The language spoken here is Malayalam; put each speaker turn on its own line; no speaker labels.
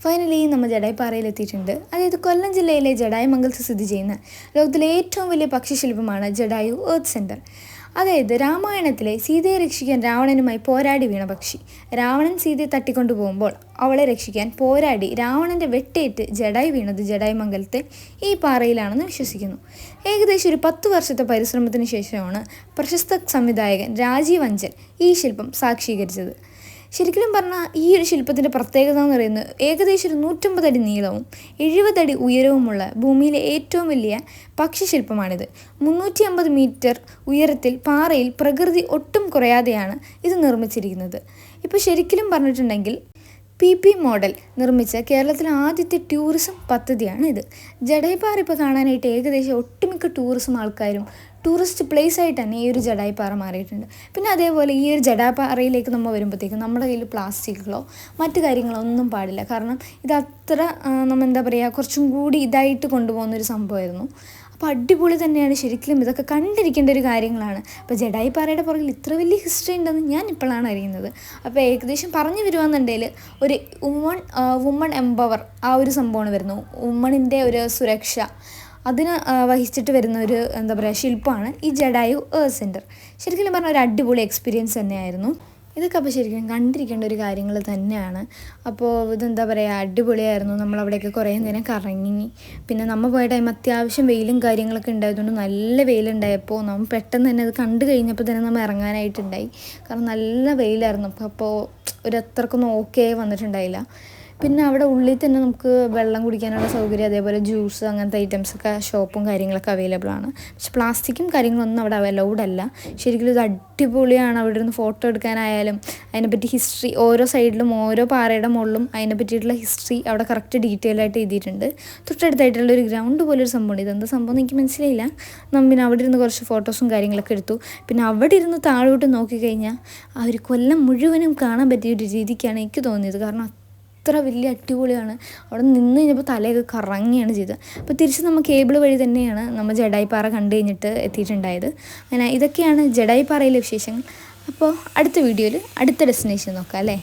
ഫൈനലി നമ്മൾ ജഡായുപ്പാറയിലെത്തിയിട്ടുണ്ട്. അതായത് കൊല്ലം ജില്ലയിലെ ജഡായുമംഗലത്ത് സ്ഥിതി ചെയ്യുന്ന ലോകത്തിലെ ഏറ്റവും വലിയ പക്ഷിശില്പമാണ് ജഡായു എർത്ത് സെൻറ്റർ. അതായത് രാമായണത്തിലെ സീതയെ രക്ഷിക്കാൻ രാവണനുമായി പോരാടി വീണ പക്ഷി. രാവണൻ സീതയെ തട്ടിക്കൊണ്ടു പോകുമ്പോൾ അവളെ രക്ഷിക്കാൻ പോരാടി രാവണൻ്റെ വെട്ടേറ്റ് ജഡായു വീണത് ജഡായുമംഗലത്തെ ഈ പാറയിലാണെന്ന് വിശ്വസിക്കുന്നു. ഏകദേശം ഒരു 10 വർഷത്തെ പരിശ്രമത്തിന് ശേഷമാണ് പ്രശസ്ത സംവിധായകൻ രാജീവ് അഞ്ചൽ ഈ ശില്പം സാക്ഷീകരിച്ചത്. ശരിക്കും പറഞ്ഞാൽ ഈ ഒരു ശില്പത്തിൻ്റെ പ്രത്യേകത എന്ന് പറയുന്നത് ഏകദേശം ഒരു 150 അടി നീളവും 70 അടി ഉയരവുമുള്ള ഭൂമിയിലെ ഏറ്റവും വലിയ പക്ഷിശില്പമാണിത്. 350 മീറ്റർ ഉയരത്തിൽ പാറയിൽ പ്രകൃതി ഒട്ടും കുറയാതെയാണ് ഇത് നിർമ്മിച്ചിരിക്കുന്നത്. ഇപ്പോൾ ശരിക്കും പറഞ്ഞിട്ടുണ്ടെങ്കിൽ PP മോഡൽ നിർമ്മിച്ച കേരളത്തിലെ ആദ്യത്തെ ടൂറിസം പദ്ധതിയാണ് ഇത്. ജഡായുപ്പാറ ഇപ്പോൾ കാണാനായിട്ട് ഏകദേശം ഒട്ടുമിക്ക ടൂറിസം ആൾക്കാരും ടൂറിസ്റ്റ് പ്ലേസ് ആയിട്ട് തന്നെ ഈ ഒരു ജഡായുപ്പാറ മാറിയിട്ടുണ്ട്. പിന്നെ അതേപോലെ ഈ ഒരു ജഡായുപ്പാറയിലേക്ക് നമ്മൾ വരുമ്പോഴത്തേക്കും നമ്മുടെ കയ്യിൽ പ്ലാസ്റ്റിക്കുകളോ മറ്റു കാര്യങ്ങളോ ഒന്നും പാടില്ല. കാരണം ഇത് അത്ര നമ്മൾ എന്താ പറയുക കുറച്ചും കൂടി ഇതായിട്ട് കൊണ്ടുപോകുന്നൊരു സംഭവമായിരുന്നു. അപ്പോൾ അടിപൊളി തന്നെയാണ്. ശരിക്കും ഇതൊക്കെ കണ്ടിരിക്കേണ്ട ഒരു കാര്യങ്ങളാണ്. അപ്പോൾ ജഡായുപ്പാറയുടെ പുറകിൽ ഇത്ര വലിയ ഹിസ്റ്ററി ഉണ്ടെന്ന് ഞാൻ ഇപ്പോഴാണ് അറിയുന്നത്. അപ്പോൾ ഏകദേശം പറഞ്ഞു വരുവാന്നുണ്ടെങ്കിൽ ഒരു വുമൺ എംപവർ ആ ഒരു സംഭവമാണ് വരുന്നത്. വുമണിൻ്റെ ഒരു സുരക്ഷ അതിന് വഹിച്ചിട്ട് വരുന്ന ഒരു എന്താ പറയുക ശില്പമാണ് ഈ ജഡായു എർത്ത് സെൻറ്റർ. ശരിക്കും പറഞ്ഞാൽ ഒരു അടിപൊളി എക്സ്പീരിയൻസ് തന്നെയായിരുന്നു ഇതൊക്കെ. അപ്പോൾ ശരിക്കും കണ്ടിരിക്കേണ്ട ഒരു കാര്യങ്ങൾ തന്നെയാണ്. അപ്പോൾ ഇതെന്താ പറയുക അടിപൊളിയായിരുന്നു. നമ്മളവിടെയൊക്കെ കുറേ നേരം കറങ്ങി. പിന്നെ നമ്മൾ പോയ ടൈം അത്യാവശ്യം വെയിലും കാര്യങ്ങളൊക്കെ ഉണ്ടായതുകൊണ്ട് നല്ല വെയിലുണ്ടായപ്പോൾ നമ്മൾ പെട്ടെന്ന് തന്നെ അത് കണ്ടു കഴിഞ്ഞപ്പോൾ തന്നെ നമ്മൾ ഇറങ്ങാനായിട്ടുണ്ടായി. കാരണം നല്ല വെയിലായിരുന്നു. അപ്പോൾ ഒരു അത്രക്കൊന്നും ഓക്കെ വന്നിട്ടുണ്ടായില്ല. പിന്നെ അവിടെ ഉള്ളിൽ തന്നെ നമുക്ക് വെള്ളം കുടിക്കാനുള്ള സൗകര്യം, അതേപോലെ ജ്യൂസ് അങ്ങനത്തെ ഐറ്റംസൊക്കെ ഷോപ്പും കാര്യങ്ങളൊക്കെ അവൈലബിൾ ആണ്. പക്ഷെ പ്ലാസ്റ്റിക്കും കാര്യങ്ങളൊന്നും അവിടെ അലൗഡ് അല്ല. ശരിക്കും ഇത് അടിപൊളിയാണ്. അവിടെ ഇരുന്ന് ഫോട്ടോ എടുക്കാനായാലും അതിനെപ്പറ്റി ഹിസ്റ്ററി ഓരോ സൈഡിലും ഓരോ പാറയുടെ മുകളിലും അതിനെ പറ്റിയിട്ടുള്ള ഹിസ്റ്ററി അവിടെ കറക്റ്റ് ഡീറ്റെയിൽ ആയിട്ട് എഴുതിയിട്ടുണ്ട്. തൊട്ടടുത്തായിട്ടുള്ള ഒരു ഗ്രൗണ്ട് പോലൊരു സംഭവമുണ്ട്. ഇതെന്താ സംഭവം എനിക്ക് മനസ്സിലായില്ല. നമ്മൾ പിന്നെ അവിടെ ഇരുന്ന് കുറച്ച് ഫോട്ടോസും കാര്യങ്ങളൊക്കെ എടുത്തു. പിന്നെ അവിടെ ഇരുന്ന് താഴോട്ട് നോക്കിക്കഴിഞ്ഞാൽ ആ ഒരു കൊല്ലം മുഴുവനും കാണാൻ പറ്റിയ ഒരു രീതിക്കാണ് എനിക്ക് തോന്നിയത്. കാരണം അത്ര വലിയ അടിപൊളിയാണ്. അവിടെ നിന്ന് കഴിഞ്ഞപ്പോൾ തലയൊക്കെ കറങ്ങിയാണ് ചെയ്തത്. അപ്പോൾ തിരിച്ച് നമ്മൾ കേബിൾ വഴി തന്നെയാണ് നമ്മൾ ജഡായുപ്പാറ കണ്ടു കഴിഞ്ഞിട്ട് എത്തിയിട്ടുണ്ടായത്. അങ്ങനെ ഇതൊക്കെയാണ് ജഡായുപ്പാറയിലെ വിശേഷങ്ങൾ. അപ്പോൾ അടുത്ത വീഡിയോയിൽ അടുത്ത ഡെസ്റ്റിനേഷൻ നോക്കാം അല്ലേ.